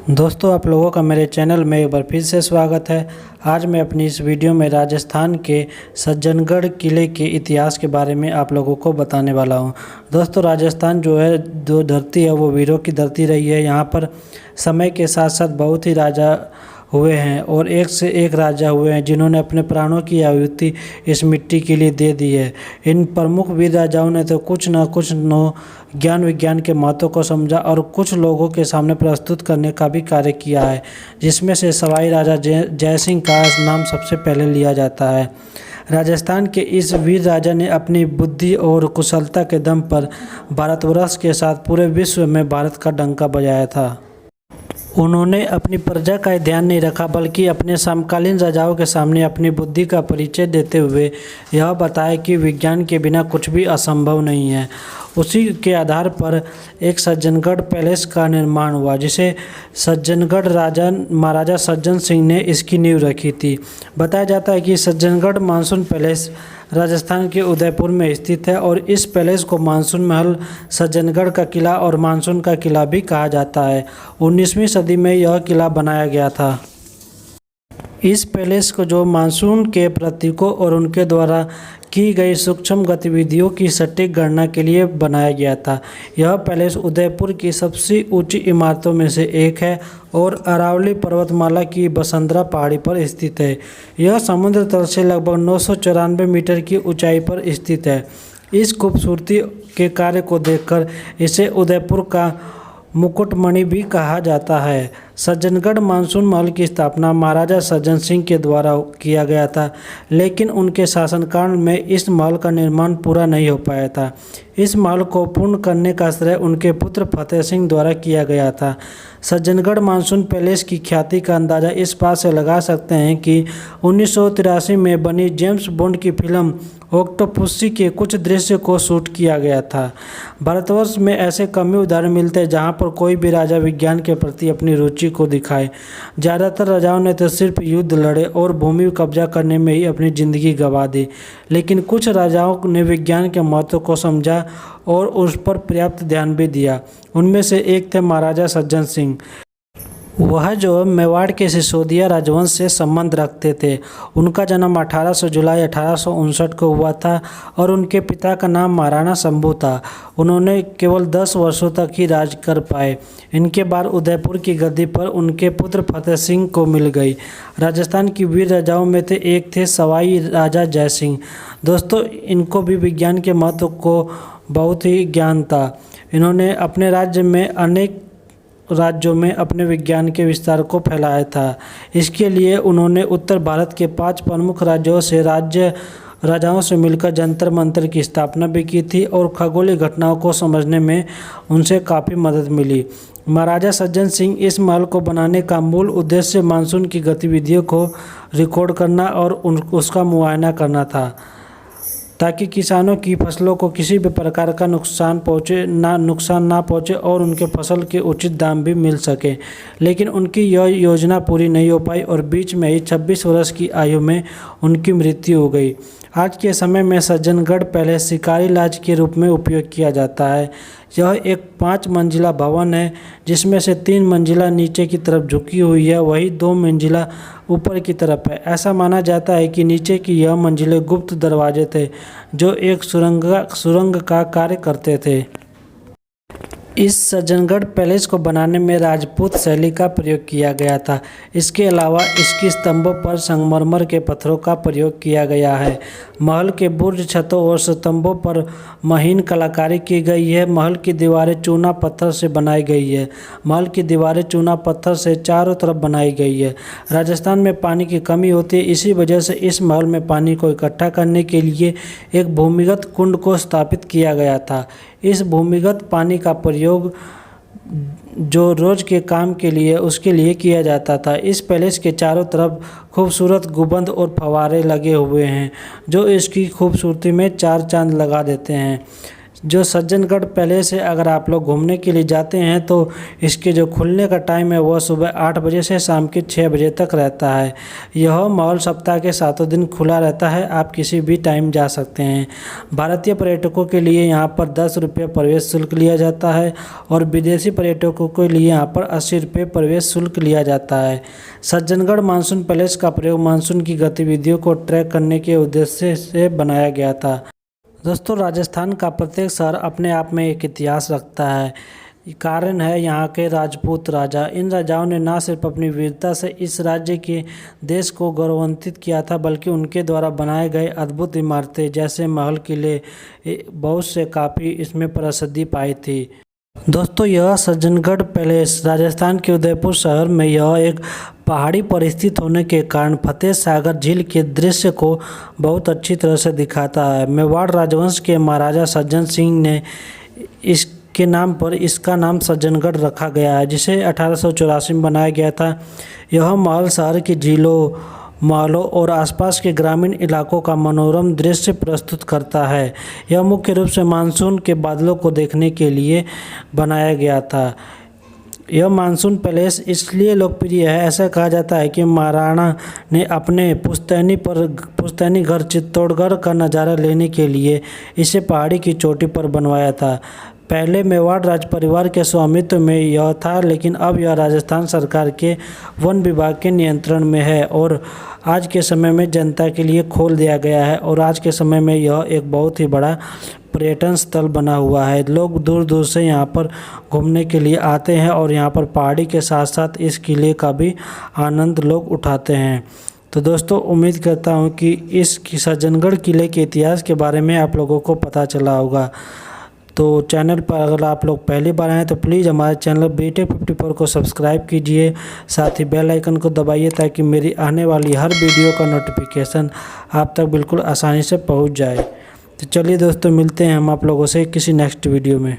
दोस्तों, आप लोगों का मेरे चैनल में एक बार फिर से स्वागत है। आज मैं अपनी इस वीडियो में राजस्थान के सज्जनगढ़ किले के इतिहास के बारे में आप लोगों को बताने वाला हूं। दोस्तों, राजस्थान जो है जो धरती है वो वीरों की धरती रही है। यहां पर समय के साथ साथ बहुत ही राजा हुए हैं और एक से एक राजा हुए हैं जिन्होंने अपने प्राणों की आहुति इस मिट्टी के लिए दे दी है। इन प्रमुख वीर राजाओं ने तो कुछ न कुछ ज्ञान विज्ञान के महत्व को समझा और कुछ लोगों के सामने प्रस्तुत करने का भी कार्य किया है, जिसमें से सवाई राजा जय सिंह का नाम सबसे पहले लिया जाता है। राजस्थान के इस वीर राजा ने अपनी बुद्धि और कुशलता के दम पर भारतवर्ष के साथ पूरे विश्व में भारत का डंका बजाया था। उन्होंने अपनी प्रजा का ध्यान नहीं रखा, बल्कि अपने समकालीन राजाओं के सामने अपनी बुद्धि का परिचय देते हुए यह बताया कि विज्ञान के बिना कुछ भी असंभव नहीं है। उसी के आधार पर एक सज्जनगढ़ पैलेस का निर्माण हुआ, जिसे सज्जनगढ़ महाराजा सज्जन सिंह ने इसकी नींव रखी थी। बताया जाता है कि सज्जनगढ़ मानसून पैलेस राजस्थान के उदयपुर में स्थित है और इस पैलेस को मानसून महल, सज्जनगढ़ का किला और मानसून का किला भी कहा जाता है। 19वीं सदी में यह किला बनाया गया था। इस पैलेस को जो मानसून के प्रतीकों और उनके द्वारा की गई सूक्ष्म गतिविधियों की सटीक गणना के लिए बनाया गया था। यह पैलेस उदयपुर की सबसे ऊंची इमारतों में से एक है और अरावली पर्वतमाला की बसंतरा पहाड़ी पर स्थित है। यह समुद्र तल से लगभग 994 मीटर की ऊंचाई पर स्थित है। इस खूबसूरती के कार्य को देखकर इसे उदयपुर का मुकुटमणि भी कहा जाता है। सज्जनगढ़ मानसून महल की स्थापना महाराजा सज्जन सिंह के द्वारा किया गया था, लेकिन उनके शासनकाल में इस महल का निर्माण पूरा नहीं हो पाया था। इस महल को पूर्ण करने का श्रेय उनके पुत्र फतेह सिंह द्वारा किया गया था। सज्जनगढ़ मानसून पैलेस की ख्याति का अंदाज़ा इस बात से लगा सकते हैं कि 1983 में बनी जेम्स बॉन्ड की फिल्म ऑक्टोपसी के कुछ दृश्य को शूट किया गया था। भारतवर्ष में ऐसे कम ही उदाहरण मिलते हैं जहाँ पर कोई भी राजा विज्ञान के प्रति अपनी रुचि को दिखाए। ज़्यादातर राजाओं ने तो सिर्फ युद्ध लड़े और भूमि कब्जा करने में ही अपनी ज़िंदगी गंवा दी, लेकिन कुछ राजाओं ने विज्ञान के महत्व को समझा और उस पर पर्याप्त ध्यान भी दिया। उनमें से एक थे महाराजा सज्जन सिंह। वह जो मेवाड़ के सिसोदिया राजवंश से संबंध रखते थे। उनका जन्म 18 जुलाई 1859 को हुआ था और उनके पिता का नाम महाराणा शंभू था। उन्होंने केवल 10 वर्षों तक ही राज कर पाए। इनके बाद उदयपुर की गद्दी पर उनके पुत्र फतेह सिंह को मिल गई। राजस्थान की वीर राजाओं में थे एक थे सवाई राजा जय सिंह। दोस्तों, इनको भी विज्ञान के महत्व को बहुत ही ज्ञान था। इन्होंने अपने राज्य में अनेक राज्यों में अपने विज्ञान के विस्तार को फैलाया था। इसके लिए उन्होंने उत्तर भारत के 5 प्रमुख राज्यों से राजाओं से मिलकर जंतर मंतर की स्थापना भी की थी और खगोलीय घटनाओं को समझने में उनसे काफ़ी मदद मिली। महाराजा सज्जन सिंह इस महल को बनाने का मूल उद्देश्य मानसून की गतिविधियों को रिकॉर्ड करना और उसका मुआयना करना था, ताकि किसानों की फसलों को किसी भी प्रकार का नुकसान ना पहुंचे और उनके फसल के उचित दाम भी मिल सके। लेकिन उनकी यह योजना पूरी नहीं हो पाई और बीच में ही 26 वर्ष की आयु में उनकी मृत्यु हो गई। आज के समय में सज्जनगढ़ पैलेस शिकारी लॉज के रूप में उपयोग किया जाता है। यह एक 5 मंजिला भवन है, जिसमें से 3 मंजिला नीचे की तरफ झुकी हुई है, वही 2 मंजिला ऊपर की तरफ है। ऐसा माना जाता है कि नीचे की यह मंजिलें गुप्त दरवाजे थे, जो एक सुरंग का कार्य करते थे। इस सज्जनगढ़ पैलेस को बनाने में राजपूत शैली का प्रयोग किया गया था। इसके अलावा इसकी स्तंभों पर संगमरमर के पत्थरों का प्रयोग किया गया है। महल के बुर्ज, छतों और स्तंभों पर महीन कलाकारी की गई है। महल की दीवारें चूना पत्थर से बनाई गई है। महल की दीवारें चूना पत्थर से चारों तरफ बनाई गई है। राजस्थान में पानी की कमी होती है, इसी वजह से इस महल में पानी को इकट्ठा करने के लिए एक भूमिगत कुंड को स्थापित किया गया था। इस भूमिगत पानी का प्रयोग जो रोज के काम के लिए उसके लिए किया जाता था। इस पैलेस के चारों तरफ खूबसूरत गुंबद और फव्वारे लगे हुए हैं, जो इसकी खूबसूरती में 4 चांद लगा देते हैं। जो सज्जनगढ़ पैलेस है, अगर आप लोग घूमने के लिए जाते हैं तो इसके जो खुलने का टाइम है वह सुबह 8 बजे से शाम के 6 बजे तक रहता है। यह मॉल सप्ताह के 7 दिन खुला रहता है, आप किसी भी टाइम जा सकते हैं। भारतीय पर्यटकों के लिए यहाँ पर 10 रुपये प्रवेश शुल्क लिया जाता है और विदेशी पर्यटकों के लिए यहाँ पर 80 रुपये प्रवेश शुल्क लिया जाता है। सज्जनगढ़ मानसून पैलेस का प्रयोग मानसून की गतिविधियों को ट्रैक करने के उद्देश्य से बनाया गया था। दोस्तों, राजस्थान का प्रत्येक शहर अपने आप में एक इतिहास रखता है। कारण है यहाँ के राजपूत राजा। इन राजाओं ने न सिर्फ अपनी वीरता से इस राज्य के देश को गौरवान्वित किया था, बल्कि उनके द्वारा बनाए गए अद्भुत इमारतें जैसे महल, किले, बहुत से काफ़ी इसमें प्रसिद्धि पाई थी। दोस्तों, यह सज्जनगढ़ पैलेस राजस्थान के उदयपुर शहर में यह एक पहाड़ी पर स्थित होने के कारण फतेह सागर झील के दृश्य को बहुत अच्छी तरह से दिखाता है। मेवाड़ राजवंश के महाराजा सज्जन सिंह ने इसके नाम पर इसका नाम सज्जनगढ़ रखा गया है, जिसे 1884 में बनाया गया था। यह महल शहर की झीलों, महलों और आसपास के ग्रामीण इलाकों का मनोरम दृश्य प्रस्तुत करता है। यह मुख्य रूप से मानसून के बादलों को देखने के लिए बनाया गया था। यह मानसून पैलेस इसलिए लोकप्रिय है, ऐसा कहा जाता है कि महाराणा ने अपने पुश्तैनी घर चित्तौड़गढ़ का नज़ारा लेने के लिए इसे पहाड़ी की चोटी पर बनवाया था। पहले मेवाड़ राज परिवार के स्वामित्व में यह था, लेकिन अब यह राजस्थान सरकार के वन विभाग के नियंत्रण में है और आज के समय में जनता के लिए खोल दिया गया है। और आज के समय में यह एक बहुत ही बड़ा पर्यटन स्थल बना हुआ है। लोग दूर दूर से यहाँ पर घूमने के लिए आते हैं और यहाँ पर पहाड़ी के साथ साथ इस किले का भी आनंद लोग उठाते हैं। तो दोस्तों, उम्मीद करता हूँ कि इस सज्जनगढ़ किले के इतिहास के बारे में आप लोगों को पता चला होगा। तो चैनल पर अगर आप लोग पहली बार आए तो प्लीज़ हमारे चैनल BTech 54 को सब्सक्राइब कीजिए, साथ ही बेल आइकन को दबाइए ताकि मेरी आने वाली हर वीडियो का नोटिफिकेशन आप तक बिल्कुल आसानी से पहुंच जाए। तो चलिए दोस्तों, मिलते हैं हम आप लोगों से किसी नेक्स्ट वीडियो में।